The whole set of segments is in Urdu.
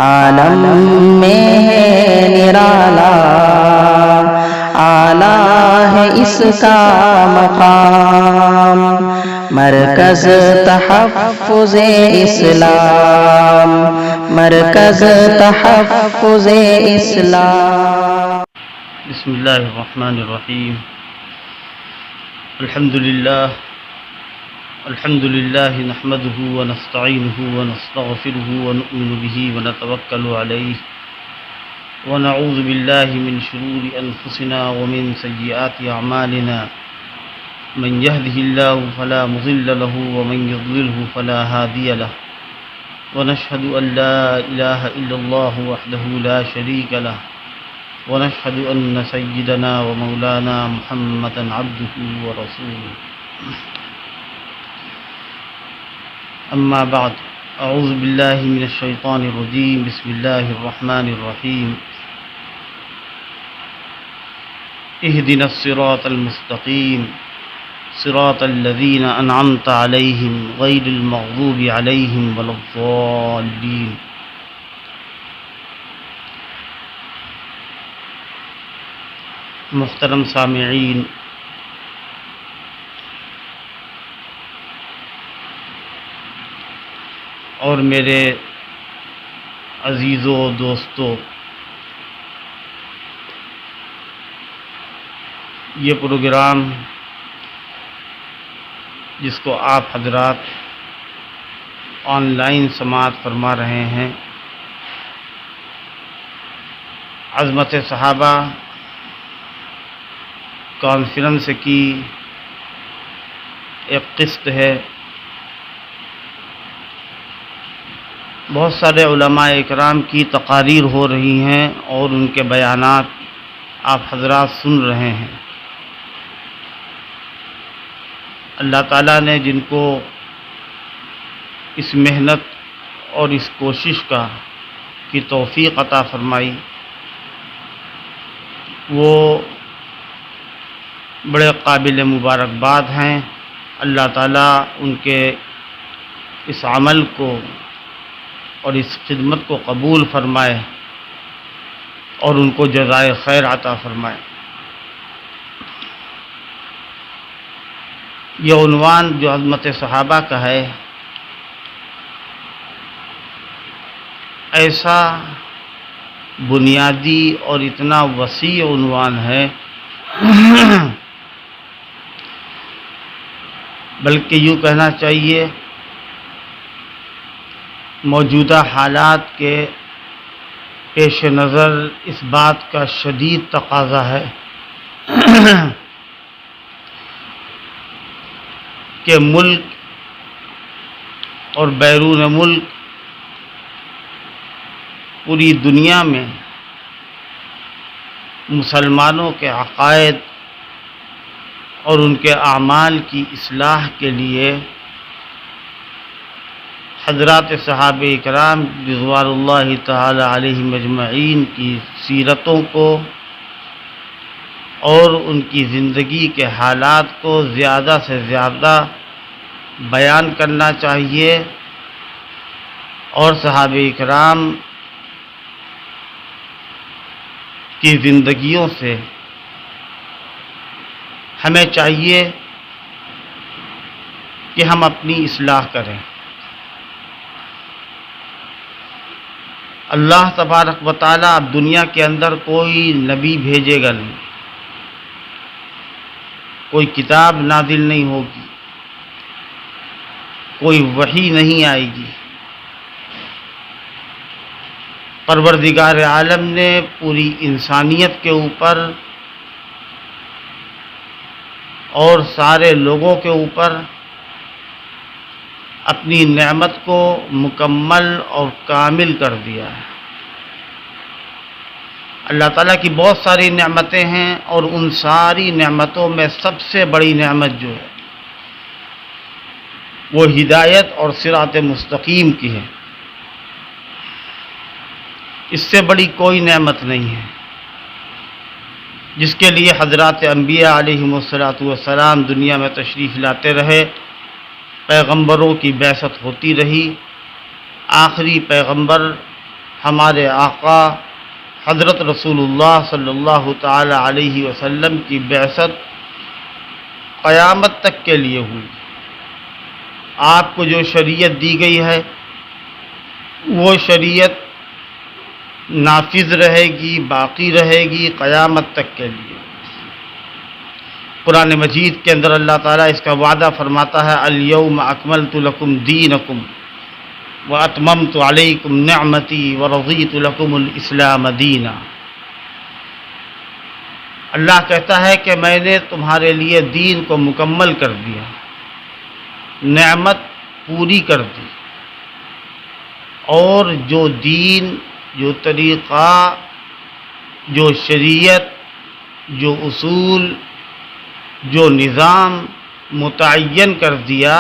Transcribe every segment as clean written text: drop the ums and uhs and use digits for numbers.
عالم میں ہے نرالا، اعلیٰ ہے اس کا مقام، مرکز تحفظ اسلام، مرکز تحفظ اسلام۔ بسم اللہ الرحمن الرحیم۔ الحمد للہ نحمده ونستعینه ونستغفره ونؤمن به ونتوکل علیہ ونعوذ باللہ من شرور انفسنا ومن سیئات اعمالنا، من يهده الله فلا مضل له ومن يضلله فلا هادي له، ونشهد ان لا اله الا الله وحده لا شريك له، ونشهد ان سيدنا ومولانا محمدا عبده ورسوله، اما بعد، اعوذ باللہ من الشیطان الرجیم، بسم اللہ الرحمن الرحیم۔ اهدنا الصراط المستقیم، صراط الذین انعمت علیہم غیر المغضوب علیہم ولا الضالین۔ محترم سامعین، اور میرے عزیزوں دوستوں، یہ پروگرام جس کو آپ حضرات آن لائن سماعت فرما رہے ہیں، عظمت صحابہ کانفرنس کی ایک قسط ہے۔ بہت سارے علماء اکرام کی تقاریر ہو رہی ہیں اور ان کے بیانات آپ حضرات سن رہے ہیں۔ اللہ تعالیٰ نے جن کو اس محنت اور اس کوشش کی توفیق عطا فرمائی، وہ بڑے قابل مبارکباد ہیں۔ اللہ تعالیٰ ان کے اس عمل کو اور اس خدمت کو قبول فرمائے اور ان کو جزائے خیر عطا فرمائے۔ یہ عنوان جو عظمت صحابہ کا ہے، ایسا بنیادی اور اتنا وسیع عنوان ہے، بلکہ یوں کہنا چاہیے موجودہ حالات کے پیش نظر اس بات کا شدید تقاضا ہے کہ ملک اور بیرون ملک پوری دنیا میں مسلمانوں کے عقائد اور ان کے اعمال کی اصلاح کے لیے حضرات صحابہ اکرام رضوان اللہ تعالی علیہم اجمعین کی سیرتوں کو اور ان کی زندگی کے حالات کو زیادہ سے زیادہ بیان کرنا چاہیے، اور صحابہ اکرام کی زندگیوں سے ہمیں چاہیے کہ ہم اپنی اصلاح کریں۔ اللہ تبارک و تعالیٰ اب دنیا کے اندر کوئی نبی بھیجے گا نہیں، کوئی کتاب نازل نہیں ہوگی، کوئی وحی نہیں آئے گی۔ پروردگار عالم نے پوری انسانیت کے اوپر اور سارے لوگوں کے اوپر اپنی نعمت کو مکمل اور کامل کر دیا ہے۔ اللہ تعالیٰ کی بہت ساری نعمتیں ہیں، اور ان ساری نعمتوں میں سب سے بڑی نعمت جو ہے وہ ہدایت اور صراط مستقیم کی ہے۔ اس سے بڑی کوئی نعمت نہیں ہے، جس کے لیے حضرات انبیاء علیہم السلام دنیا میں تشریف لاتے رہے، پیغمبروں کی بعثت ہوتی رہی، آخری پیغمبر ہمارے آقا حضرت رسول اللہ صلی اللہ تعالی علیہ وسلم کی بعثت قیامت تک کے لیے ہوئی۔ آپ کو جو شریعت دی گئی ہے وہ شریعت نافذ رہے گی، باقی رہے گی قیامت تک کے لیے۔ قرآن مجید کے اندر اللہ تعالیٰ اس کا وعدہ فرماتا ہے، الیوم اکملت لکم دینکم واتممت علیکم نعمتی ورضیت لکم الاسلام دینا۔ اللہ کہتا ہے کہ میں نے تمہارے لیے دین کو مکمل کر دیا، نعمت پوری کر دی، اور جو دین، جو طریقہ، جو شریعت، جو اصول، جو نظام متعین کر دیا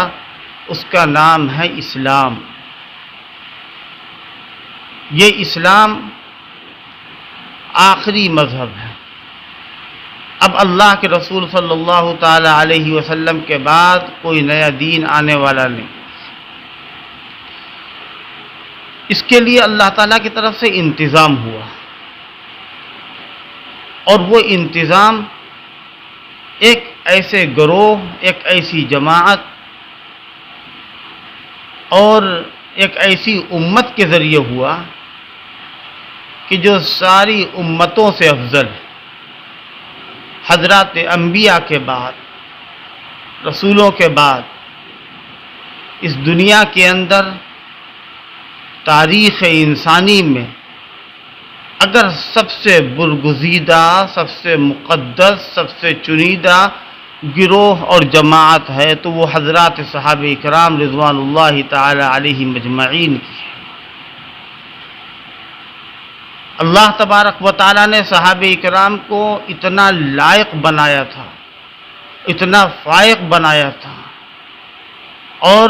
اس کا نام ہے اسلام۔ یہ اسلام آخری مذہب ہے۔ اب اللہ کے رسول صلی اللہ تعالی علیہ وسلم کے بعد کوئی نیا دین آنے والا نہیں۔ اس کے لیے اللہ تعالیٰ کی طرف سے انتظام ہوا، اور وہ انتظام ایک ایسے گروہ، ایک ایسی جماعت اور ایک ایسی امت کے ذریعے ہوا کہ جو ساری امتوں سے افضل، حضرات انبیاء کے بعد، رسولوں کے بعد، اس دنیا کے اندر تاریخ انسانی میں اگر سب سے برگزیدہ، سب سے مقدس، سب سے چنیدہ گروہ اور جماعت ہے تو وہ حضرات صحابہ کرام رضوان اللہ تعالی علیہم اجمعین کی ہے۔ اللہ تبارک و تعالی نے صحابہ کرام کو اتنا لائق بنایا تھا، اتنا فائق بنایا تھا، اور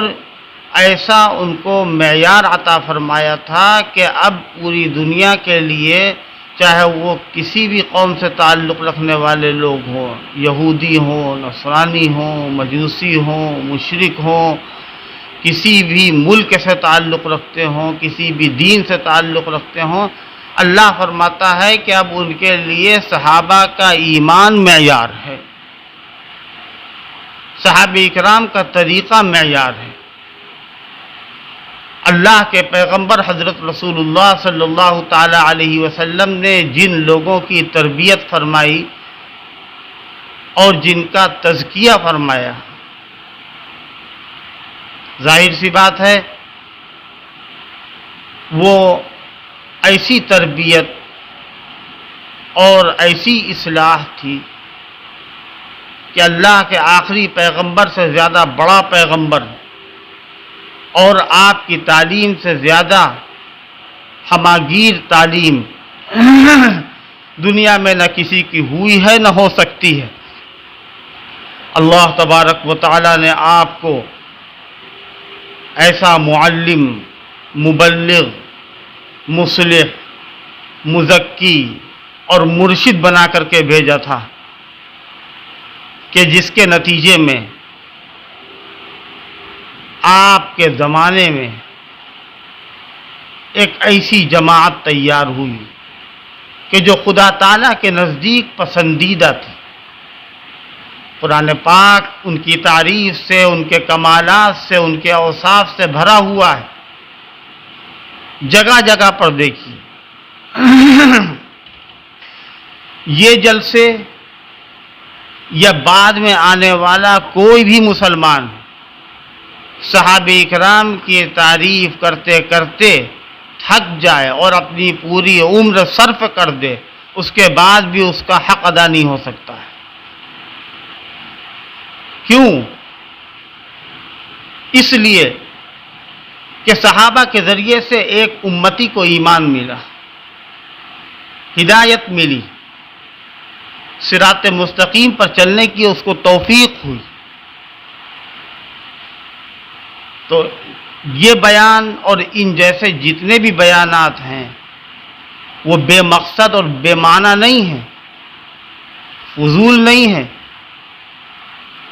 ایسا ان کو معیار عطا فرمایا تھا کہ اب پوری دنیا کے لیے، چاہے وہ کسی بھی قوم سے تعلق رکھنے والے لوگ ہوں، یہودی ہوں، نصرانی ہوں، مجوسی ہوں، مشرک ہوں، کسی بھی ملک سے تعلق رکھتے ہوں، کسی بھی دین سے تعلق رکھتے ہوں، اللہ فرماتا ہے کہ اب ان کے لیے صحابہ کا ایمان معیار ہے، صحابہ کرام کا طریقہ معیار ہے۔ اللہ کے پیغمبر حضرت رسول اللہ صلی اللہ تعالی علیہ وسلم نے جن لوگوں کی تربیت فرمائی اور جن کا تزکیہ فرمایا، ظاہر سی بات ہے وہ ایسی تربیت اور ایسی اصلاح تھی کہ اللہ کے آخری پیغمبر سے زیادہ بڑا پیغمبر اور آپ کی تعلیم سے زیادہ ہماگیر تعلیم دنیا میں نہ کسی کی ہوئی ہے نہ ہو سکتی ہے۔ اللہ تبارک و تعالی نے آپ کو ایسا معلم، مبلغ، مصلح، مزکی اور مرشد بنا کر کے بھیجا تھا کہ جس کے نتیجے میں آپ کے زمانے میں ایک ایسی جماعت تیار ہوئی کہ جو خدا تعالیٰ کے نزدیک پسندیدہ تھی۔ قرآن پاک ان کی تعریف سے، ان کے کمالات سے، ان کے اوصاف سے بھرا ہوا ہے، جگہ جگہ پر دیکھیے۔ یہ جلسے یا بعد میں آنے والا کوئی بھی مسلمان صحابہ کرام کی تعریف کرتے کرتے تھک جائے اور اپنی پوری عمر صرف کر دے، اس کے بعد بھی اس کا حق ادا نہیں ہو سکتا ہے۔ کیوں؟ اس لیے کہ صحابہ کے ذریعے سے ایک امتی کو ایمان ملا، ہدایت ملی، صراط مستقیم پر چلنے کی اس کو توفیق ہوئی۔ تو یہ بیان اور ان جیسے جتنے بھی بیانات ہیں وہ بے مقصد اور بے معنی نہیں ہیں، فضول نہیں ہیں،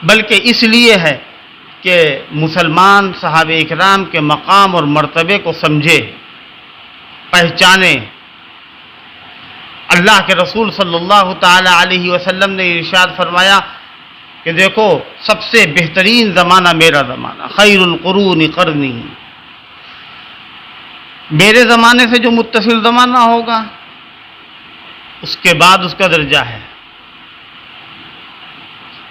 بلکہ اس لیے ہے کہ مسلمان صحابہ اکرام کے مقام اور مرتبے کو سمجھے، پہچانے۔ اللہ کے رسول صلی اللہ تعالی علیہ وسلم نے ارشاد فرمایا کہ دیکھو سب سے بہترین زمانہ میرا زمانہ، خیر القرون قرنی، میرے زمانے سے جو متصل زمانہ ہوگا اس کے بعد اس کا درجہ ہے۔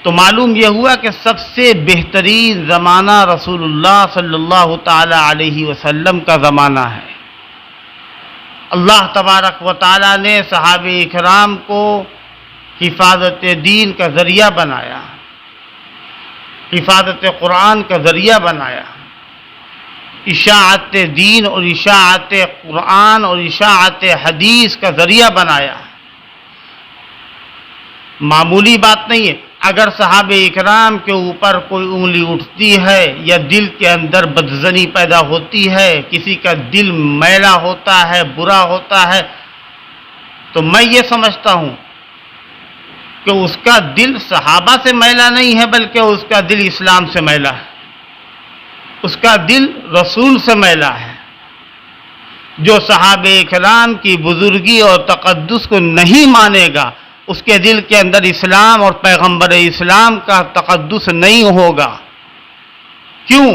تو معلوم یہ ہوا کہ سب سے بہترین زمانہ رسول اللہ صلی اللہ تعالی علیہ وسلم کا زمانہ ہے۔ اللہ تبارک و تعالی نے صحابہ اکرام کو حفاظت دین کا ذریعہ بنایا، حفاظت قرآن کا ذریعہ بنایا، اشاعت دین اور اشاعت قرآن اور اشاعت حدیث کا ذریعہ بنایا۔ معمولی بات نہیں ہے، اگر صحابہ اکرام کے اوپر کوئی انگلی اٹھتی ہے یا دل کے اندر بدظنی پیدا ہوتی ہے، کسی کا دل میلا ہوتا ہے، برا ہوتا ہے، تو میں یہ سمجھتا ہوں کہ اس کا دل صحابہ سے میلا نہیں ہے بلکہ اس کا دل اسلام سے میلا ہے، اس کا دل رسول سے میلا ہے۔ جو صحابہ اکرام کی بزرگی اور تقدس کو نہیں مانے گا اس کے دل کے اندر اسلام اور پیغمبر اسلام کا تقدس نہیں ہوگا۔ کیوں؟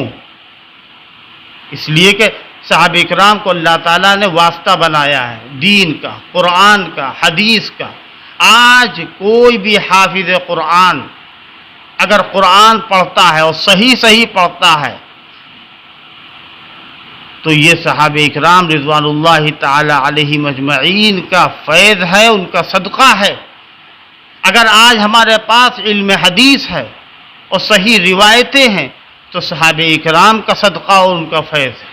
اس لیے کہ صحابہ اکرام کو اللہ تعالیٰ نے واسطہ بنایا ہے دین کا، قرآن کا، حدیث کا۔ آج کوئی بھی حافظ قرآن اگر قرآن پڑھتا ہے اور صحیح پڑھتا ہے تو یہ صحابہ اکرام رضوان اللہ تعالی علیہم اجمعین کا فیض ہے، ان کا صدقہ ہے۔ اگر آج ہمارے پاس علم حدیث ہے اور صحیح روایتیں ہیں تو صحابہ اکرام کا صدقہ اور ان کا فیض ہے۔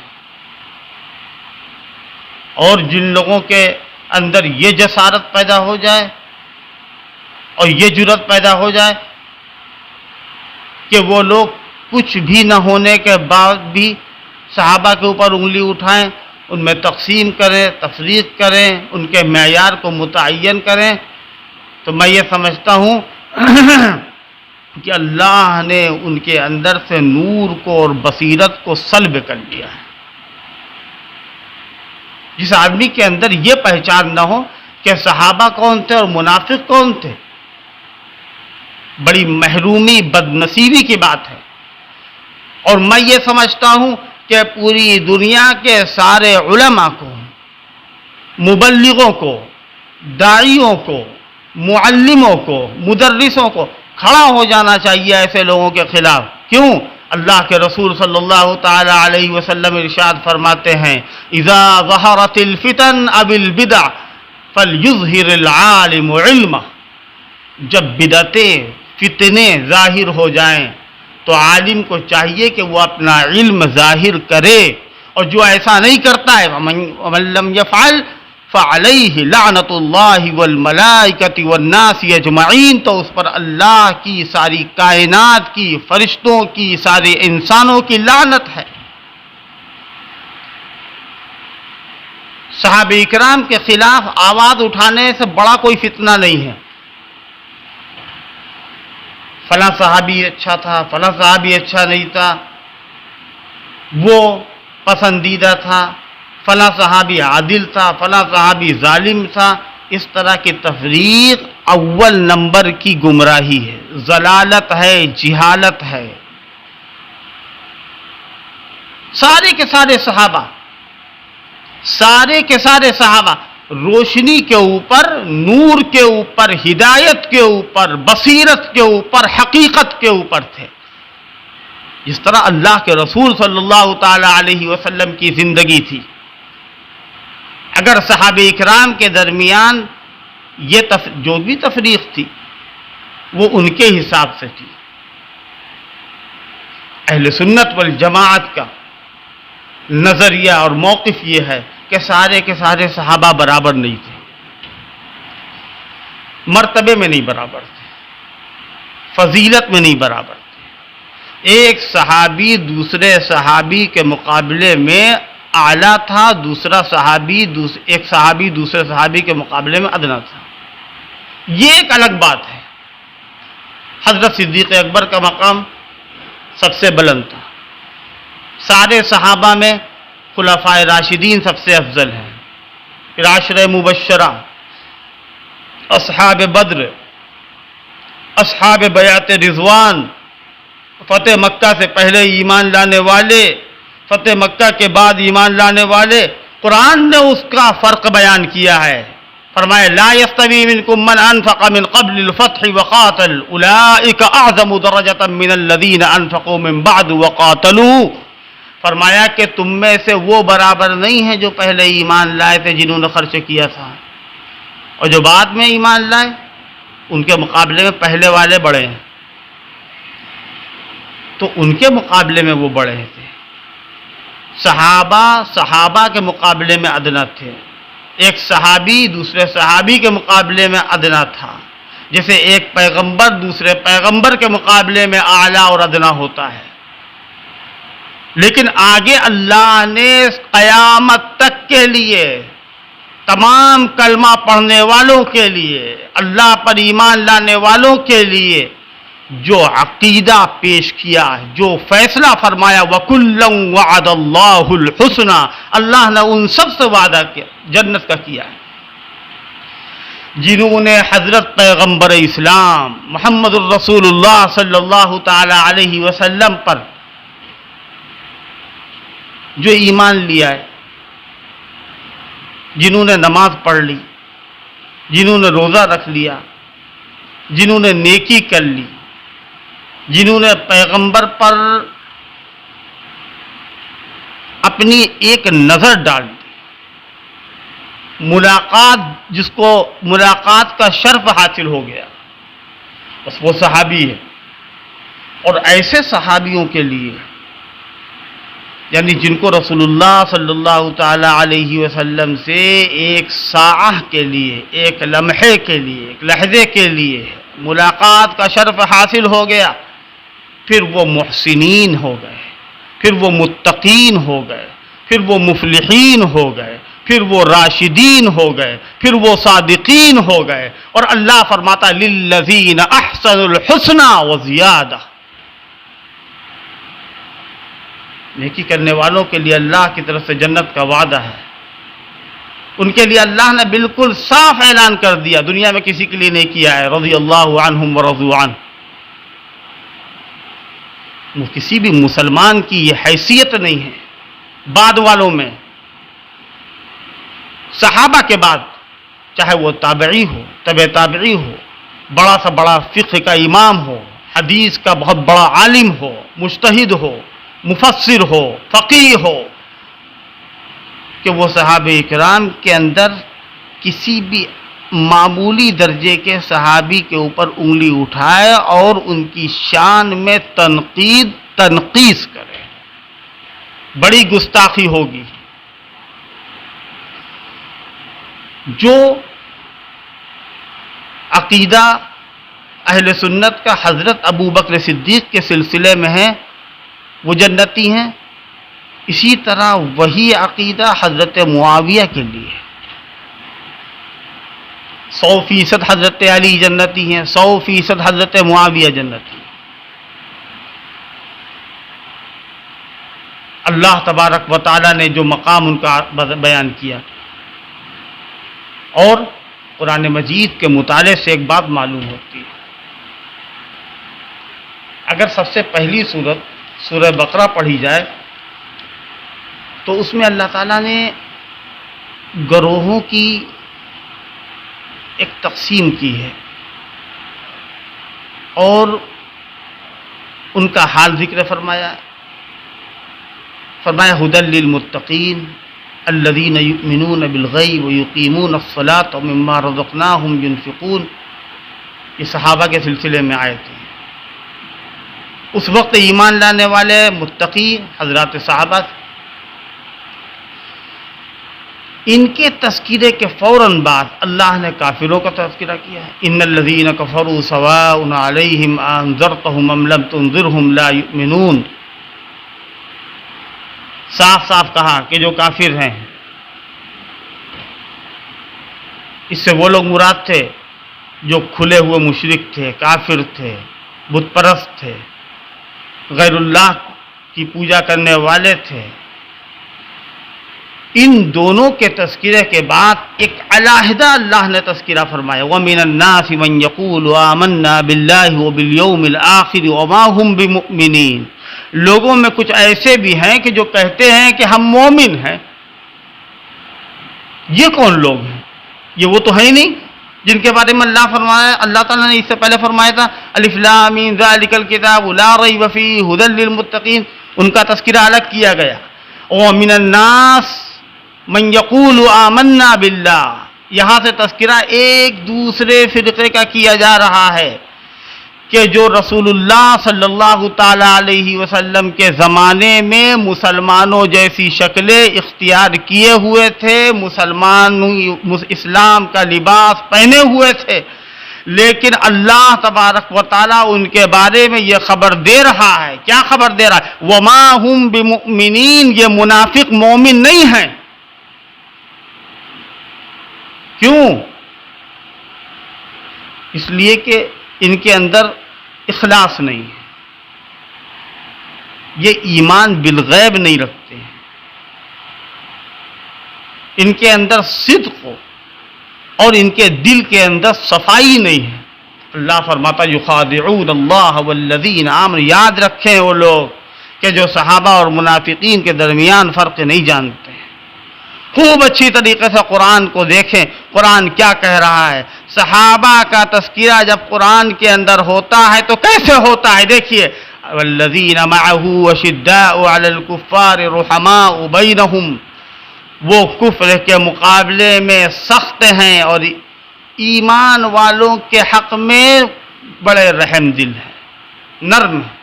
اور جن لوگوں کے اندر یہ جسارت پیدا ہو جائے اور یہ جرأت پیدا ہو جائے کہ وہ لوگ کچھ بھی نہ ہونے کے بعد بھی صحابہ کے اوپر انگلی اٹھائیں، ان میں تقسیم کریں، تفریق کریں، ان کے معیار کو متعین کریں، تو میں یہ سمجھتا ہوں کہ اللہ نے ان کے اندر سے نور کو اور بصیرت کو سلب کر لیا ہے۔ جس آدمی کے اندر یہ پہچان نہ ہو کہ صحابہ کون تھے اور منافق کون تھے، بڑی محرومی بدنصیبی کی بات ہے۔ اور میں یہ سمجھتا ہوں کہ پوری دنیا کے سارے علماء کو، مبلغوں کو، داعیوں کو، معلموں کو، مدرسوں کو کھڑا ہو جانا چاہیے ایسے لوگوں کے خلاف۔ کیوں؟ اللہ کے رسول صلی اللہ تعالی علیہ وسلم ارشاد فرماتے ہیں اذا ظہرت الفتن اب البدع فلیظہر العالم علمہ، جب بدعتیں فتنے ظاہر ہو جائیں تو عالم کو چاہیے کہ وہ اپنا علم ظاہر کرے، اور جو ایسا نہیں کرتا ہے ومن لم یفعل فعلیہ لعنت اللہ والملائکۃ والناس اجمعین، تو اس پر اللہ کی، ساری کائنات کی، فرشتوں کی، سارے انسانوں کی لعنت ہے۔ صحابہ اکرام کے خلاف آواز اٹھانے سے بڑا کوئی فتنہ نہیں ہے۔ فلاں صحابی اچھا تھا، فلاں صحابی اچھا نہیں تھا، وہ پسندیدہ تھا، فلاں صحابی عادل تھا، فلاں صحابی ظالم تھا، اس طرح کی تفریق اول نمبر کی گمراہی ہے، ضلالت ہے، جہالت ہے۔ سارے کے سارے صحابہ روشنی کے اوپر، نور کے اوپر، ہدایت کے اوپر، بصیرت کے اوپر، حقیقت کے اوپر تھے، جس طرح اللہ کے رسول صلی اللہ تعالی علیہ وسلم کی زندگی تھی۔ اگر صحابہ اکرام کے درمیان یہ جو بھی تفریق تھی وہ ان کے حساب سے تھی۔ اہل سنت والجماعت کا نظریہ اور موقف یہ ہے کہ سارے کے سارے صحابہ برابر نہیں تھے، مرتبے میں نہیں برابر تھے، فضیلت میں نہیں برابر تھے۔ ایک صحابی دوسرے صحابی کے مقابلے میں اعلیٰ تھا، ایک صحابی دوسرے صحابی کے مقابلے میں ادنا تھا۔ یہ ایک الگ بات ہے۔ حضرت صدیق اکبر کا مقام سب سے بلند تھا، سارے صحابہ میں خلفائے راشدین سب سے افضل ہیں، پھر عشرہ مبشرہ، اصحاب بدر، اصحاب بیعت رضوان، فتح مکہ سے پہلے ایمان لانے والے، فتح مکہ کے بعد ایمان لانے والے، قرآن نے اس کا فرق بیان کیا ہے۔ فرمایا لا یستوی منکم من انفق من قبل الفتح وقاتل اولئک اعظم درجۃ من الذین انفقوا من بعد وقاتلوا۔ فرمایا کہ تم میں سے وہ برابر نہیں ہیں جو پہلے ایمان لائے تھے، جنہوں نے خرچ کیا تھا، اور جو بعد میں ایمان لائے ان کے مقابلے میں پہلے والے بڑے ہیں، تو ان کے مقابلے میں وہ بڑے تھے۔ صحابہ کے مقابلے میں ادنا تھے، ایک صحابی دوسرے صحابی کے مقابلے میں ادنا تھا، جیسے ایک پیغمبر دوسرے پیغمبر کے مقابلے میں اعلیٰ اور ادنا ہوتا ہے۔ لیکن آگے اللہ نے قیامت تک کے لیے تمام کلمہ پڑھنے والوں کے لیے، اللہ پر ایمان لانے والوں کے لیے جو عقیدہ پیش کیا، جو فیصلہ فرمایا، وَكُلًّا وَعَدَ اللَّهُ الْحُسْنَى، اللہ نے ان سب سے وعدہ کیا، جنت کا کیا ہے، جنہوں نے حضرت پیغمبر اسلام محمد الرسول اللہ صلی اللہ تعالی علیہ وسلم پر جو ایمان لیا ہے، جنہوں نے نماز پڑھ لی، جنہوں نے روزہ رکھ لیا، جنہوں نے نیکی کر لی، جنہوں نے پیغمبر پر اپنی ایک نظر ڈال دی، جس کو ملاقات کا شرف حاصل ہو گیا، بس وہ صحابی ہے۔ اور ایسے صحابیوں کے لیے، یعنی جن کو رسول اللہ صلی اللہ تعالی علیہ وسلم سے ایک ساعہ کے لیے، ایک لمحے کے لیے، ایک لحظے کے لیے ملاقات کا شرف حاصل ہو گیا، پھر وہ محسنین ہو گئے، پھر وہ متقین ہو گئے، پھر وہ مفلحین ہو گئے، پھر وہ راشدین ہو گئے، پھر وہ صادقین ہو گئے۔ اور اللہ فرماتا للذین احسنوا الحسنى وزیادہ، نیکی کرنے والوں کے لیے اللہ کی طرف سے جنت کا وعدہ ہے، ان کے لیے اللہ نے بالکل صاف اعلان کر دیا، دنیا میں کسی کے لیے نہیں کیا ہے، رضی اللہ عنہم ورضوا عنہ۔ کسی بھی مسلمان کی یہ حیثیت نہیں ہے بعد والوں میں، صحابہ کے بعد، چاہے وہ تابعی ہو، تبع تابعی ہو، بڑا سا بڑا فقہ کا امام ہو، حدیث کا بہت بڑا عالم ہو، مجتہد ہو، مفسر ہو، فقیہ ہو، کہ وہ صحابہ کرام کے اندر کسی بھی معمولی درجے کے صحابی کے اوپر انگلی اٹھائے اور ان کی شان میں تنقیص کرے، بڑی گستاخی ہوگی۔ جو عقیدہ اہل سنت کا حضرت ابو بکر صدیق کے سلسلے میں ہے وہ جنتی ہیں، اسی طرح وہی عقیدہ حضرت معاویہ کے لیے 100% حضرت علی جنتی ہیں، 100% حضرت معاویہ جنتی ہیں۔ اللہ تبارک و تعالیٰ نے جو مقام ان کا بیان کیا، اور قرآن مجید کے مطالعے سے ایک بات معلوم ہوتی ہے، اگر سب سے پہلی سورہ بقرہ پڑھی جائے تو اس میں اللہ تعالیٰ نے گروہوں کی ایک تقسیم کی ہے اور ان کا حال ذکر فرمایا ھدی للمتقین الذین یؤمنون بالغیب ویقیمون الصلاۃ ومما رزقناہم ینفقون۔ یہ صحابہ کے سلسلے میں آئے تھے، اس وقت ایمان لانے والے متقی حضرات صحابہ، ان کے تذکرے کے فوراً بعد اللہ نے کافروں کا تذکرہ کیا ہے، ان الذین کفروا سواء علیہم انذرتہم ام لم تنذرہم لا یؤمنون۔ صاف صاف کہا کہ جو کافر ہیں، اس سے وہ لوگ مراد تھے جو کھلے ہوئے مشرک تھے، کافر تھے، بت پرست تھے، غیر اللہ کی پوجا کرنے والے تھے، ان دونوں کے تذکرے کے بعد ایک علیحدہ اللہ نے تذکرہ فرمایا، وَمِنَ النَّاسِ مَن يَقُولُ آمَنَّا بِاللَّهِ وَبِالْيَوْمِ الْآخِرِ وَمَا هُمْ بِمُؤْمِنِينَ، لوگوں میں کچھ ایسے بھی ہیں کہ جو کہتے ہیں کہ ہم مومن ہیں۔ یہ کون لوگ ہیں؟ یہ وہ تو ہے ہی نہیں جن کے بارے میں اللہ تعالیٰ نے اس سے پہلے فرمایا تھا الف لام میم ذالک الکتاب لا ریب فیہ ھدی للمتقین، ان کا تذکرہ الگ کیا گیا۔ وَمِنَ النَّاسِ من یقول آمنا باللہ، یہاں سے تذکرہ ایک دوسرے فرقے کا کیا جا رہا ہے کہ جو رسول اللہ صلی اللہ تعالی علیہ وسلم کے زمانے میں مسلمانوں جیسی شکلیں اختیار کیے ہوئے تھے، اسلام کا لباس پہنے ہوئے تھے، لیکن اللہ تبارک و تعالیٰ ان کے بارے میں یہ خبر دے رہا ہے۔ کیا خبر دے رہا ہے؟ وما ہم بمؤمنین، یہ منافق مومن نہیں ہیں۔ کیوں؟ اس لیے کہ ان کے اندر اخلاص نہیں ہے، یہ ایمان بالغیب نہیں رکھتے ہیں، ان کے اندر صدق ہو اور ان کے دل کے اندر صفائی نہیں ہے۔ اللہ فرماتا یخادعون اللہ والذین آمنوا، یاد رکھیں وہ لوگ کہ جو صحابہ اور منافقین کے درمیان فرق نہیں جانتے ہیں۔ خوب اچھی طریقے سے قرآن کو دیکھیں، قرآن کیا کہہ رہا ہے۔ صحابہ کا تذکرہ جب قرآن کے اندر ہوتا ہے تو کیسے ہوتا ہے؟ دیکھیے، والذین معہ اشداء علی الکفار رحماء بینہم، وہ کفر کے مقابلے میں سخت ہیں اور ایمان والوں کے حق میں بڑے رحم دل ہیں، نرم ہیں۔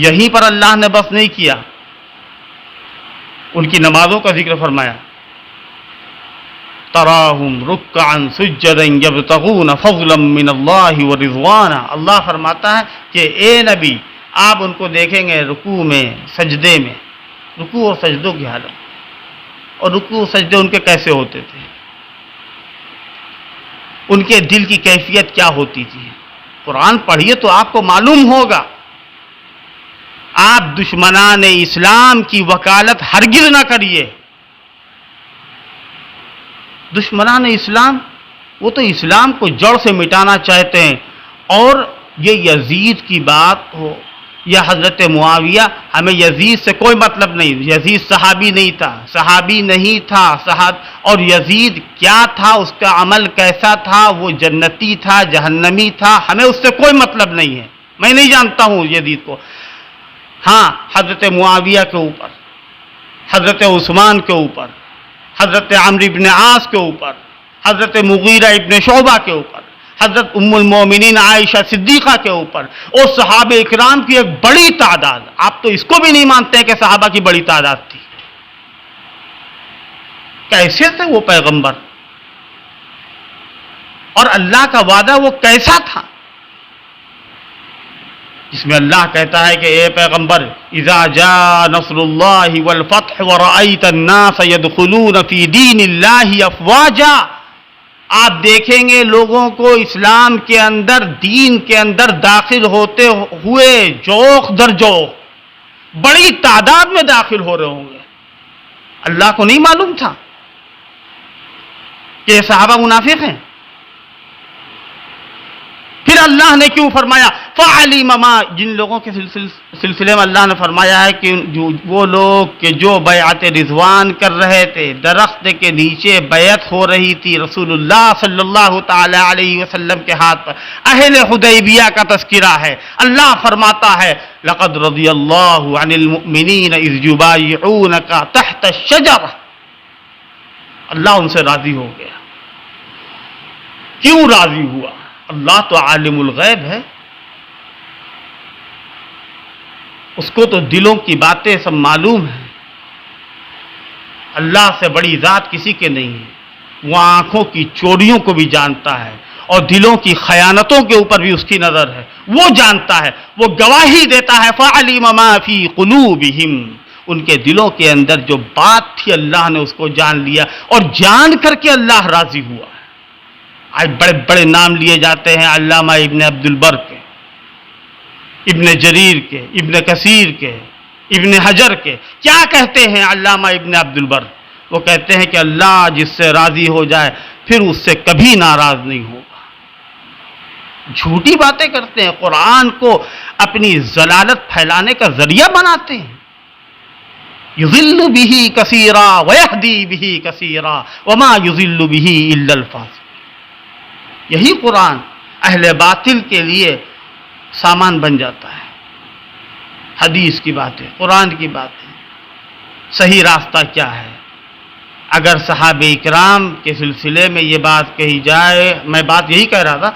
یہیں پر اللہ نے بس نہیں کیا، ان کی نمازوں کا ذکر فرمایا، تراہم رکعا سجدا یبتغون فضلا من اللہ ورضوانا۔ اللہ فرماتا ہے کہ اے نبی، آپ ان کو دیکھیں گے رکوع میں، سجدے میں، رکوع اور سجدوں کی حالت، اور رکوع اور سجدے ان کے کیسے ہوتے تھے، ان کے دل کی کیفیت کیا ہوتی تھی۔ قرآن پڑھیے تو آپ کو معلوم ہوگا۔ آپ دشمنان اسلام کی وکالت ہرگز نہ کریے۔ دشمنان اسلام وہ تو اسلام کو جڑ سے مٹانا چاہتے ہیں، اور یہ یزید کی بات ہو یا حضرت معاویہ، ہمیں یزید سے کوئی مطلب نہیں۔ یزید صحابی نہیں تھا، صحابی نہیں تھا، اور یزید کیا تھا، اس کا عمل کیسا تھا، وہ جنتی تھا، جہنمی تھا، ہمیں اس سے کوئی مطلب نہیں ہے، میں نہیں جانتا ہوں یزید کو۔ ہاں، حضرت معاویہ کے اوپر، حضرت عثمان کے اوپر، حضرت عمرو بن عاص کے اوپر، حضرت مغیرہ ابن شعبہ کے اوپر، حضرت ام المومنین عائشہ صدیقہ کے اوپر، اور صحابہ اکرام کی ایک بڑی تعداد، آپ تو اس کو بھی نہیں مانتے ہیں کہ صحابہ کی بڑی تعداد تھی۔ کیسے تھے وہ پیغمبر، اور اللہ کا وعدہ وہ کیسا تھا، جس میں اللہ کہتا ہے کہ اے پیغمبر، اذا جاء نصر اللہ والفتح ورأیت الناس يدخلون فی دین اللہ افواجا، آپ دیکھیں گے لوگوں کو اسلام کے اندر، دین کے اندر داخل ہوتے ہوئے جوخ در جوخ، بڑی تعداد میں داخل ہو رہے ہوں گے۔ اللہ کو نہیں معلوم تھا کہ یہ صحابہ منافق ہیں؟ پھر اللہ نے کیوں فرمایا فَعَلِمَ مَا، جن لوگوں کے سلسلے میں اللہ نے فرمایا ہے کہ وہ لوگ کہ جو بیعت رضوان کر رہے تھے، درخت کے نیچے بیعت ہو رہی تھی رسول اللہ صلی اللہ تعالی علیہ وسلم کے ہاتھ پر، اہل حدیبیہ کا تذکرہ ہے۔ اللہ فرماتا ہے لَقَدْ رَضِيَ اللَّهُ عَنِ الْمُؤْمِنِينَ إِذْ يُبَايِعُونَكَ تَحْتَ الشَّجَرَةِ، اللہ ان سے راضی ہو گیا۔ کیوں راضی ہوا؟ اللہ تو عالم الغیب ہے، اس کو تو دلوں کی باتیں سب معلوم ہیں۔ اللہ سے بڑی ذات کسی کے نہیں ہے، وہ آنکھوں کی چوریوں کو بھی جانتا ہے، اور دلوں کی خیانتوں کے اوپر بھی اس کی نظر ہے، وہ جانتا ہے، وہ گواہی دیتا ہے فَعَلِمَ مَا فِي قُلُوبِهِمْ، ان کے دلوں کے اندر جو بات تھی اللہ نے اس کو جان لیا، اور جان کر کے اللہ راضی ہوا۔ آج بڑے بڑے نام لیے جاتے ہیں، علامہ ابن عبد البر کے، ابن جریر کے، ابن کثیر کے، ابن حجر کے کیا کہتے ہیں علامہ ابن عبد البر؟ وہ کہتے ہیں کہ اللہ جس سے راضی ہو جائے پھر اس سے کبھی ناراض نہیں ہوگا۔ جھوٹی باتیں کرتے ہیں، قرآن کو اپنی ضلالت پھیلانے کا ذریعہ بناتے ہیں۔ یضل بہ کثیرا ویہدی بہ کثیرا وما یضل بہ الا الفاسقین۔ یہی قرآن اہل باطل کے لیے سامان بن جاتا ہے۔ حدیث کی باتیں، قرآن کی باتیں، صحیح راستہ کیا ہے؟ اگر صحابہ اکرام کے سلسلے میں یہ بات کہی جائے، میں بات یہی کہہ رہا تھا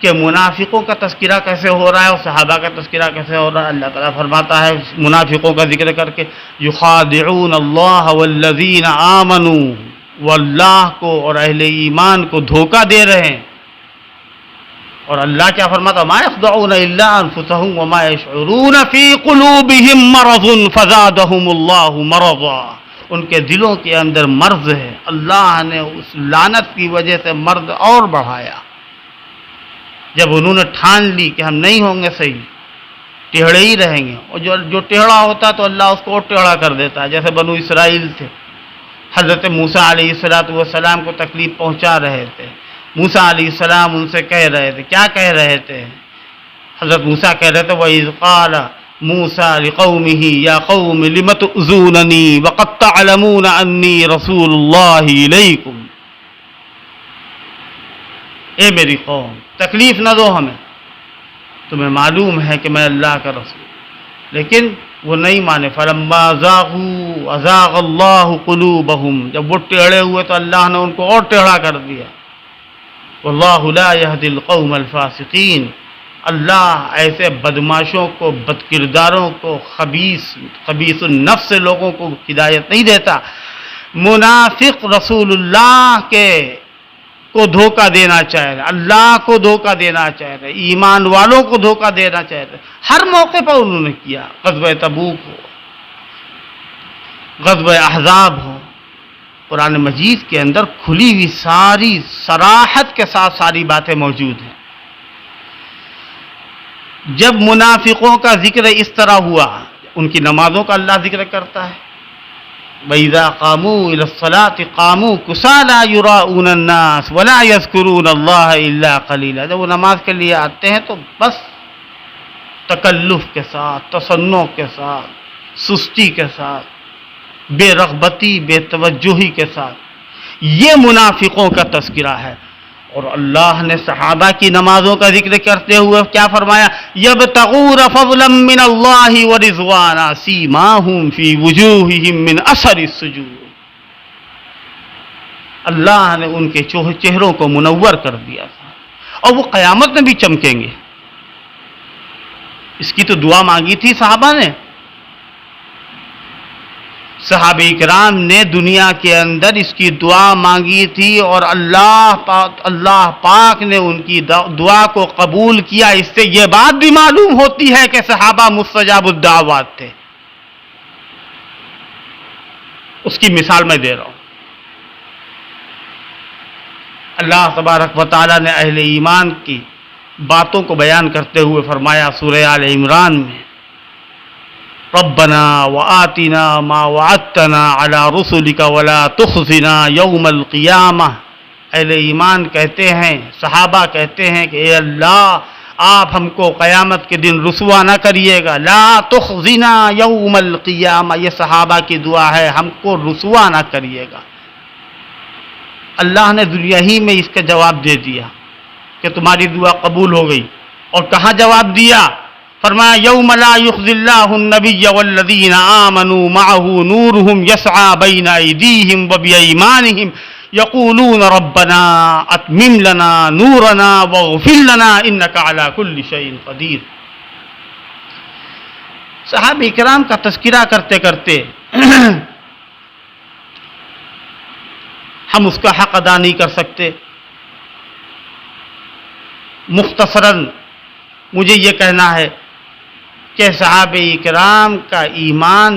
کہ منافقوں کا تذکرہ کیسے ہو رہا ہے اور صحابہ کا تذکرہ کیسے ہو رہا ہے۔ اللہ تعالیٰ فرماتا ہے منافقوں کا ذکر کر کے یخادعون اللہ والذین آمنوا، وہ اللہ کو اور اہل ایمان کو دھوکہ دے رہے ہیں۔ اور اللہ کیا فرماتا ہے؟ ما یخدعون الا انفسهم وما یشعرون فی قلوبهم مرض فزادهم اللہ مرضا۔ ان کے دلوں کے اندر مرض ہے، اللہ نے اس لعنت کی وجہ سے مرض اور بڑھایا۔ جب انہوں نے ٹھان لی کہ ہم نہیں ہوں گے صحیح، ٹیڑھے ہی رہیں گے، اور جو ٹیڑھا ہوتا تو اللہ اس کو اور ٹیڑھا کر دیتا ہے، جیسے بنو اسرائیل تھے، حضرت موسیٰ علیہ السلام کو تکلیف پہنچا رہے تھے۔ موسیٰ علیہ السلام ان سے کہہ رہے تھے، کیا کہہ رہے تھے؟ حضرت موسیٰ کہہ رہے تھے وَإِذْ قَالَ موسیٰ لِقَوْمِهِ يَا قَوْمِ لِمَ تُؤْذُونَنِي وَقَدْ تَعْلَمُونَ أَنِّي رَسُولُ اللَّهِ إِلَيْكُمْ۔ اے میری قوم، تکلیف نہ دو ہمیں، تمہیں معلوم ہے کہ میں اللہ کا رسول، لیکن وہ نہیں مانے۔ فَلَمَّا زَاغُوا أَزَاغَ اللَّهُ قُلُوبَهُمْ، جب وہ ٹیڑھے ہوئے تو اللہ نے ان کو اور ٹیڑھا کر دیا۔ وَاللَّهُ لَا يَهْدِي الْقَوْمَ الْفَاسِقِينَ، اللہ ایسے بدماشوں کو، بدکرداروں کو، خبیث النفس لوگوں کو ہدایت نہیں دیتا۔ منافق رسول اللہ کو دھوکہ دینا چاہ رہے، اللہ کو دھوکہ دینا چاہ رہے، ایمان والوں کو دھوکہ دینا چاہ رہے، ہر موقع پر انہوں نے کیا۔ غزوہ تبوک ہو، غزوہ احزاب ہو، قرآن مجید کے اندر کھلی ہوئی ساری صراحت کے ساتھ ساری باتیں موجود ہیں۔ جب منافقوں کا ذکر اس طرح ہوا، ان کی نمازوں کا اللہ ذکر کرتا ہے، وَإِذَا قَامُوا إِلَى الصَّلَاةِ قَامُوا كُسَالَىٰ يُرَاءُونَ النَّاسَ وَلَا يَذْكُرُونَ اللَّهَ إِلَّا قَلِيلًا۔ جب وہ نماز کے لیے آتے ہیں تو بس تکلف کے ساتھ، تصنع کے ساتھ، سستی کے ساتھ، بے رغبتی، بے توجہی کے ساتھ، یہ منافقوں کا تذکرہ ہے۔ اور اللہ نے صحابہ کی نمازوں کا ذکر کرتے ہوئے کیا فرمایا؟ یبتغون فضلا من اللہ ورضوانا سیماہم فی وجوہہم من اثر السجود۔ اللہ نے ان کے چہروں کو منور کر دیا تھا، اور وہ قیامت میں بھی چمکیں گے۔ اس کی تو دعا مانگی تھی صحابہ نے، صحابہ کرام نے دنیا کے اندر اس کی دعا مانگی تھی، اور اللہ پاک نے ان کی دعا کو قبول کیا۔ اس سے یہ بات بھی معلوم ہوتی ہے کہ صحابہ مستجاب الدعوات تھے۔ اس کی مثال میں دے رہا ہوں۔ اللہ تبارک و تعالیٰ نے اہل ایمان کی باتوں کو بیان کرتے ہوئے فرمایا سورہ آل عمران میں، ربنا وآتنا ما وعدتنا على رسلك ولا تخزنا يوم القیامہ۔ اہل ایمان کہتے ہیں، صحابہ کہتے ہیں کہ اے اللہ، آپ ہم کو قیامت کے دن رسوا نہ کریے گا، لا تخزنا یوم القیامہ، یہ صحابہ کی دعا ہے، ہم کو رسوا نہ کریے گا۔ اللہ نے دنیا ہی میں اس کا جواب دے دیا کہ تمہاری دعا قبول ہو گئی۔ اور کہاں جواب دیا؟ فرمایا یوم لا یخزی اللہ النبی والذین آمنوا معه نورهم یسعى بین ایدیہم وبایمانہم یقولون ربنا اتمم لنا نورنا واغفر لنا انک علی کل شیء قدیر۔ صحابہ کرام کا تذکرہ کرتے کرتے ہم اس کا حق ادا نہیں کر سکتے۔ مختصراً مجھے یہ کہنا ہے کہ صحابہ کرام کا ایمان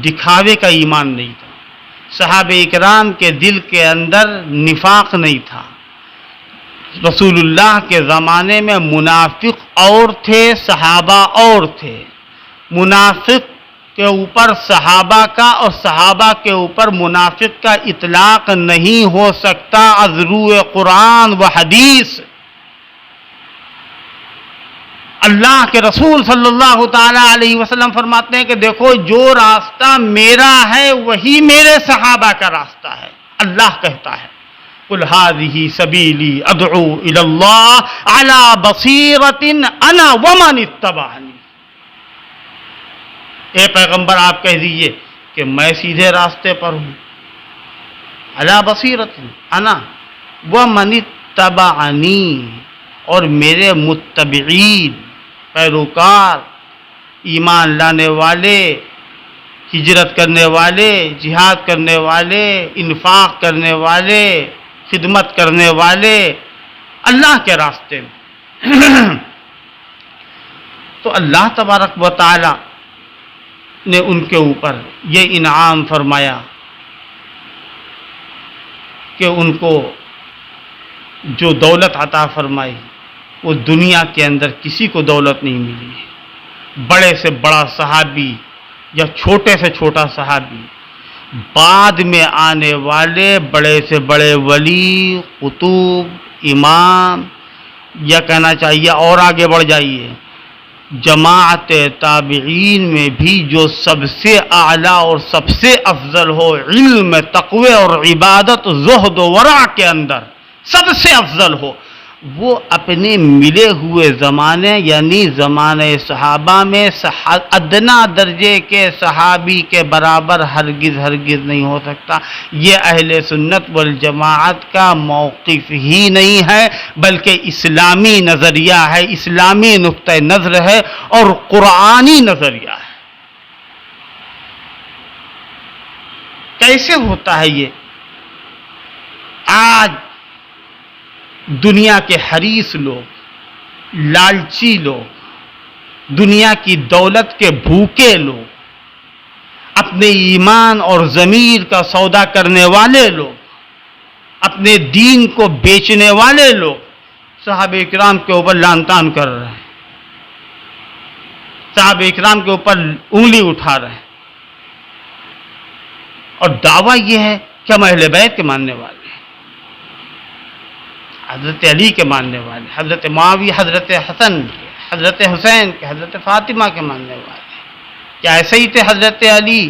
دکھاوے کا ایمان نہیں تھا، صحابہ کرام کے دل کے اندر نفاق نہیں تھا۔ رسول اللہ کے زمانے میں منافق اور تھے، صحابہ اور تھے۔ منافق کے اوپر صحابہ کا اور صحابہ کے اوپر منافق کا اطلاق نہیں ہو سکتا از روئے قرآن و حدیث۔ اللہ کے رسول صلی اللہ تعالی علیہ وسلم فرماتے ہیں کہ دیکھو جو راستہ میرا ہے وہی میرے صحابہ کا راستہ ہے۔ اللہ کہتا ہے قُلْ هَٰذِهِ سَبِيلِي أَدْعُو إِلَى اللَّهِ عَلَىٰ بَصِيرَةٍ أَنَا وَمَنِ اتَّبَعَنِي۔ اے پیغمبر آپ کہہ دیجئے کہ میں سیدھے راستے پر ہوں، عَلَىٰ بَصِيرَةٍ أَنَا وَمَنِ اتَّبَعَنِي، اور میرے متبعین، پیروکار، ایمان لانے والے، ہجرت کرنے والے، جہاد کرنے والے، انفاق کرنے والے، خدمت کرنے والے اللہ کے راستے میں۔ تو اللہ تبارک و تعالی نے ان کے اوپر یہ انعام فرمایا کہ ان کو جو دولت عطا فرمائی وہ دنیا کے اندر کسی کو دولت نہیں ملی۔ بڑے سے بڑا صحابی یا چھوٹے سے چھوٹا صحابی، بعد میں آنے والے بڑے سے بڑے ولی، قطب، امام، یا کہنا چاہیے اور آگے بڑھ جائیے، جماعت تابعین میں بھی جو سب سے اعلیٰ اور سب سے افضل ہو علم، تقوی اور عبادت، زہد و ورع کے اندر سب سے افضل ہو، وہ اپنے ملے ہوئے زمانے یعنی زمانہ صحابہ میں ادنا درجے کے صحابی کے برابر ہرگز ہرگز نہیں ہو سکتا۔ یہ اہل سنت والجماعت کا موقف ہی نہیں ہے بلکہ اسلامی نظریہ ہے، اسلامی نقطہ نظر ہے اور قرآنی نظریہ ہے۔ کیسے ہوتا ہے یہ؟ آج دنیا کے حریص لوگ، لالچی لوگ، دنیا کی دولت کے بھوکے لوگ، اپنے ایمان اور ضمیر کا سودا کرنے والے لوگ، اپنے دین کو بیچنے والے لوگ صحابہ کرام کے اوپر لعن طعن کر رہے ہیں، صحابہ کرام کے اوپر انگلی اٹھا رہے ہیں، اور دعویٰ یہ ہے کہ ہم اہل بیت کے ماننے والے، حضرت علی کے ماننے والے، حضرت معاویہ، حضرت حسن، حضرت حسین کے، حضرت فاطمہ کے ماننے والے۔ کیا ایسے ہی تھے حضرت علی،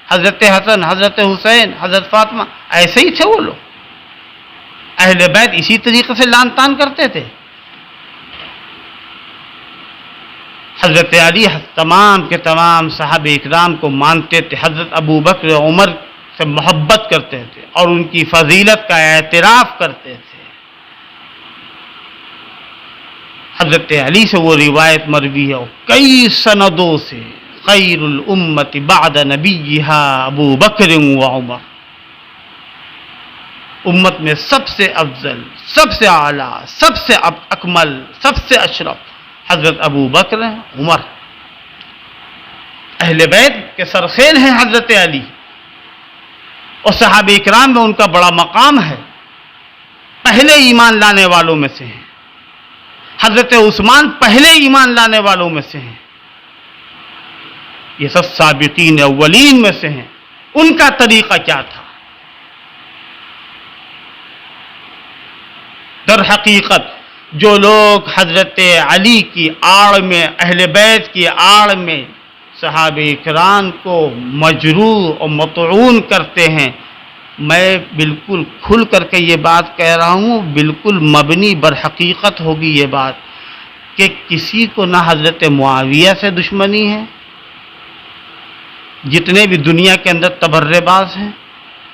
حضرت حسن، حضرت حسین، حضرت فاطمہ؟ ایسے ہی تھے وہ لوگ؟ اہل بیت اسی طریقے سے لعن طعن کرتے تھے؟ حضرت علی تمام کے تمام صحابہ اکرام کو مانتے تھے، حضرت ابو بکر عمر سے محبت کرتے تھے اور ان کی فضیلت کا اعتراف کرتے تھے۔ حضرت علی سے وہ روایت مروی ہے کئی سندوں سے، خیر الامت بعد نبیہا ابو بکر و عمر، امت میں سب سے افضل، سب سے اعلیٰ، سب سے اکمل، سب سے اشرف حضرت ابو بکر عمر۔ اہل بیت کے سرخیل ہیں حضرت علی، اور صحابہ اکرام میں ان کا بڑا مقام ہے، پہلے ایمان لانے والوں میں سے ہیں۔ حضرت عثمان پہلے ایمان لانے والوں میں سے ہیں، یہ سب سابقین اولین میں سے ہیں۔ ان کا طریقہ کیا تھا؟ در حقیقت جو لوگ حضرت علی کی آڑ میں، اہل بیت کی آڑ میں صحابہ کرام کو مجروح اور مطعون کرتے ہیں، میں بالکل کھل کر کے یہ بات کہہ رہا ہوں، بالکل مبنی بر حقیقت ہوگی یہ بات کہ کسی کو نہ حضرت معاویہ سے دشمنی ہے، جتنے بھی دنیا کے اندر تبرے باز ہیں،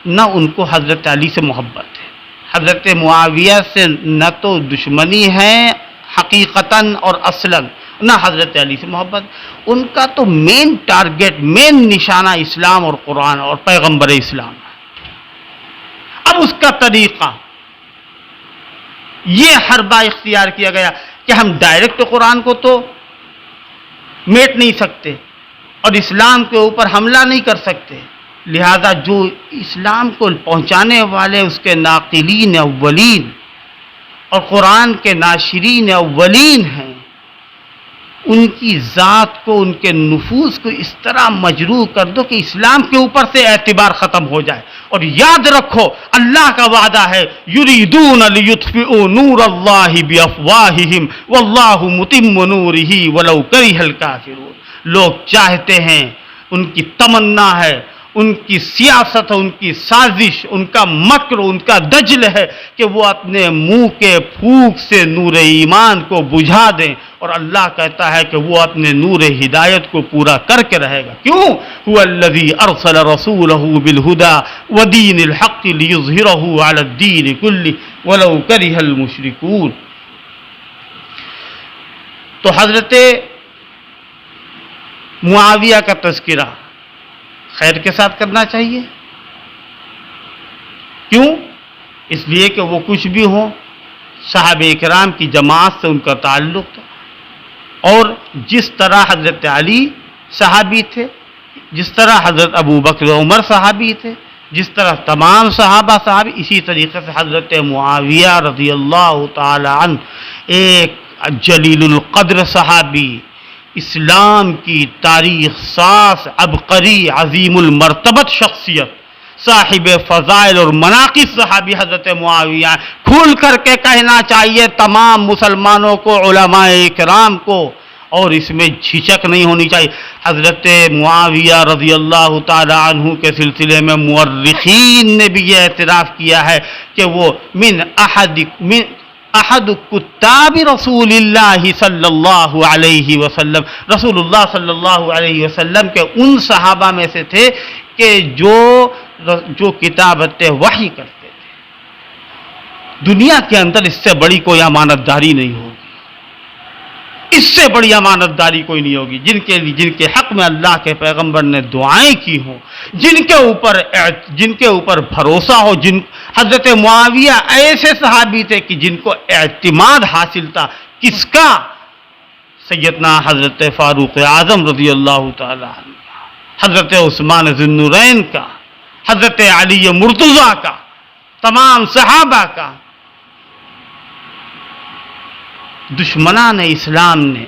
نہ ان کو حضرت علی سے محبت ہے۔ حضرت معاویہ سے نہ تو دشمنی ہے حقیقتاً اور اصلاً، نہ حضرت علی سے محبت۔ ان کا تو مین ٹارگٹ، مین نشانہ اسلام اور قرآن اور پیغمبر اسلام ہے۔ اب اس کا طریقہ یہ حربہ اختیار کیا گیا کہ ہم ڈائریکٹ قرآن کو تو میٹ نہیں سکتے اور اسلام کے اوپر حملہ نہیں کر سکتے، لہذا جو اسلام کو پہنچانے والے اس کے ناقلین اولین اور قرآن کے ناشرین اولین ہیں، ان کی ذات کو، ان کے نفوس کو اس طرح مجروح کر دو کہ اسلام کے اوپر سے اعتبار ختم ہو جائے. اور یاد رکھو اللہ کا وعدہ ہے یریدون لیطفئوا نور اللہ بافواہہم واللہ متم نورہ ولو کرہ الکافرون. لوگ چاہتے ہیں، ان کی تمنا ہے، ان کی سیاست ہے، ان کی سازش، ان کا مکر، ان کا دجل ہے کہ وہ اپنے منہ کے پھونک سے نور ایمان کو بجھا دیں. اور اللہ کہتا ہے کہ وہ اپنے نور ہدایت کو پورا کر کے رہے گا. کیوں؟ هو الذی ارسل رسولہ بالہدی ودین الحق لیظہرہ علی الدین کلہ ولو کرہ المشرکون. تو حضرت معاویہ کا تذکرہ خیر کے ساتھ کرنا چاہیے. کیوں؟ اس لیے کہ وہ کچھ بھی ہوں، صحابہ کرام کی جماعت سے ان کا تعلق تھا. اور جس طرح حضرت علی صحابی تھے، جس طرح حضرت ابو بکر عمر صحابی تھے، جس طرح تمام صحابہ صحابی، اسی طریقے سے حضرت معاویہ رضی اللہ تعالی عنہ ایک جلیل القدر صحابی، اسلام کی تاریخ ساز عبقری عظیم المرتبت شخصیت، صاحب فضائل اور مناقب صحابی حضرت معاویہ. کھول کر کے کہنا چاہیے تمام مسلمانوں کو، علماء اکرام کو، اور اس میں جھجک نہیں ہونی چاہیے. حضرت معاویہ رضی اللہ تعالی عنہ کے سلسلے میں مورخین نے بھی یہ اعتراف کیا ہے کہ وہ من احد کتاب رسول اللہ صلی اللہ علیہ وسلم، رسول اللہ صلی اللہ علیہ وسلم کے ان صحابہ میں سے تھے کہ جو کتابت وحی کرتے تھے. دنیا کے اندر اس سے بڑی کوئی امانت داری نہیں ہوگی، اس سے بڑی امانت داری کوئی نہیں ہوگی. جن کے حق میں اللہ کے پیغمبر نے دعائیں کی ہوں، جن کے اوپر بھروسہ ہو. حضرت معاویہ ایسے صحابی تھے کہ جن کو اعتماد حاصل تھا. کس کا؟ سیدنا حضرت فاروق اعظم رضی اللہ تعالی عنہ، حضرت عثمان ذی النورین کا، حضرت علی مرتضیٰ کا، تمام صحابہ کا. دشمنان اسلام نے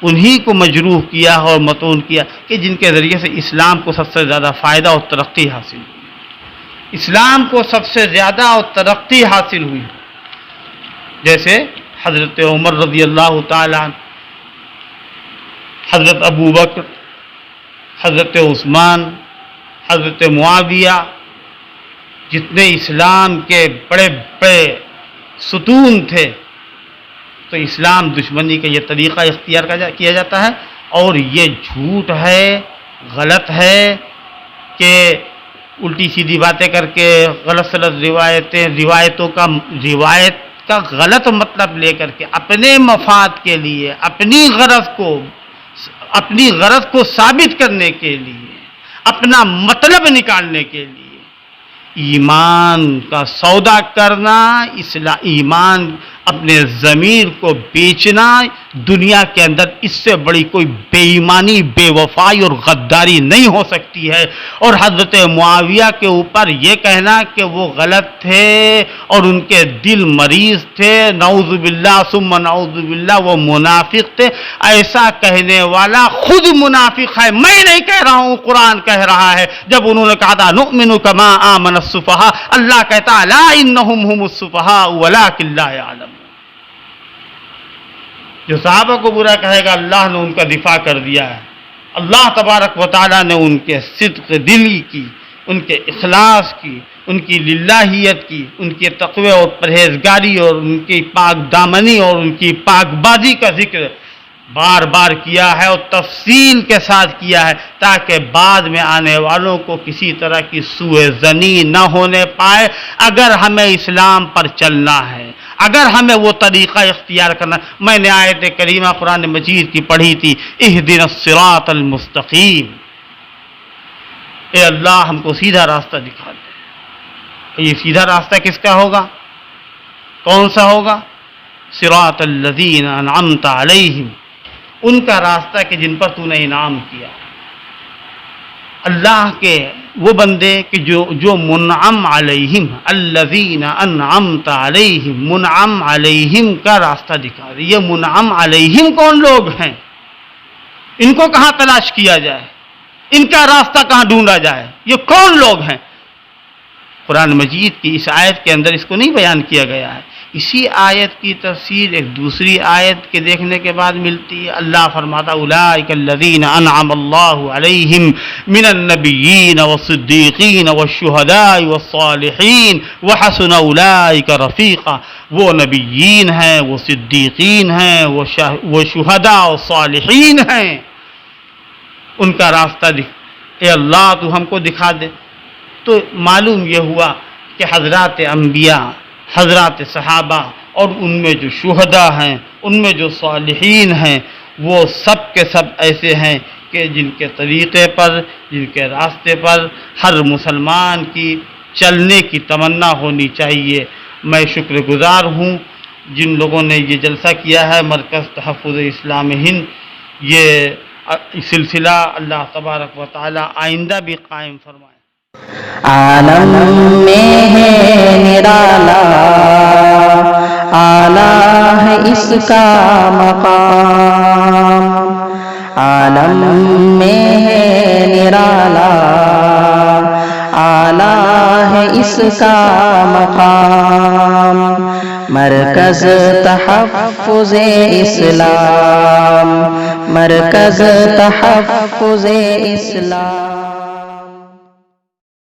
انہی کو مجروح کیا اور متون کیا کہ جن کے ذریعے سے اسلام کو سب سے زیادہ فائدہ اور ترقی حاصل ہوئی. اسلام کو سب سے زیادہ اور ترقی حاصل ہوئی. جیسے حضرت عمر رضی اللہ تعالیٰ عنہ، حضرت ابو بکر، حضرت عثمان، حضرت معاویہ، جتنے اسلام کے بڑے بڑے ستون تھے. تو اسلام دشمنی کا یہ طریقہ اختیار کیا جاتا ہے. اور یہ جھوٹ ہے، غلط ہے کہ الٹی سیدھی باتیں کر کے غلط سلط روایت کا غلط مطلب لے کر کے اپنے مفاد کے لیے، اپنی غرض کو ثابت کرنے کے لیے، اپنا مطلب نکالنے کے لیے ایمان کا سودا کرنا، ایمان اپنے ضمیر کو بیچنا، دنیا کے اندر اس سے بڑی کوئی بے ایمانی، بے وفائی اور غداری نہیں ہو سکتی ہے. اور حضرت معاویہ کے اوپر یہ کہنا کہ وہ غلط تھے اور ان کے دل مریض تھے، نعوذ باللہ ثم نعوذ باللہ وہ منافق تھے، ایسا کہنے والا خود منافق ہے. میں نہیں کہہ رہا ہوں، قرآن کہہ رہا ہے. جب انہوں نے کہا تھا نؤمن کما آمن السفہاء، اللہ کہتا لا انہم هم السفہاء ولکن لا یعلمون. جو صحابہ کو برا کہے گا اللہ نے ان کا دفاع کر دیا ہے. اللہ تبارک و تعالیٰ نے ان کے صدق دلی کی، ان کے اخلاص کی، ان کی للہیت کی، ان کے تقوی اور پرہیزگاری اور ان کی پاک دامنی اور ان کی پاک بازی کا ذکر بار بار کیا ہے اور تفصیل کے ساتھ کیا ہے تاکہ بعد میں آنے والوں کو کسی طرح کی سوء ظنی نہ ہونے پائے. اگر ہمیں اسلام پر چلنا ہے، اگر ہمیں وہ طریقہ اختیار کرنا. میں نے آیت کریمہ قرآن مجید کی پڑھی تھی، اہدنا الصراط المستقیم، اے اللہ ہم کو سیدھا راستہ دکھا دے. یہ سیدھا راستہ کس کا ہوگا؟ کون سا ہوگا؟ صراط الذین انعمت علیہم، ان کا راستہ کہ جن پر تو نے انعام کیا. اللہ کے وہ بندے کہ جو منعم علیہم، الذین انعمت علیہم، منعم علیہم کا راستہ دکھا رہے۔ یہ منعم علیہم کون لوگ ہیں؟ ان کو کہاں تلاش کیا جائے؟ ان کا راستہ کہاں ڈھونڈا جائے؟ یہ کون لوگ ہیں؟ قرآن مجید کی اس آیت کے اندر اس کو نہیں بیان کیا گیا ہے۔ اسی آیت کی تفسیر ایک دوسری آیت کے دیکھنے کے بعد ملتی ہے۔ اللہ فرماتا اولئک الذین انعم اللہ علیہم من النبیین والصدیقین والشہداء والصالحین وحسن اولئک رفیقا۔ وہ نبیین ہیں، وہ صدیقین ہیں، وہ شہداء و صالحین ہیں۔ ان کا راستہ اے اللہ تو ہم کو دکھا دے۔ تو معلوم یہ ہوا کہ حضرات انبیاء، حضرات صحابہ اور ان میں جو شہداء ہیں، ان میں جو صالحین ہیں، وہ سب کے سب ایسے ہیں کہ جن کے طریقے پر، جن کے راستے پر ہر مسلمان کی چلنے کی تمنا ہونی چاہیے۔ میں شکر گزار ہوں جن لوگوں نے یہ جلسہ کیا ہے، مرکز تحفظ اسلام ہند، یہ سلسلہ اللہ تبارک و تعالی آئندہ بھی قائم فرمائے۔ عالم میں ہے نرالا، اعلیٰ ہے اس کا مقام۔ عالم میں ہے نرالا، اعلیٰ ہے اس کا مقام۔ مرکز تحفظ اسلام، مرکز تحفظ اسلام۔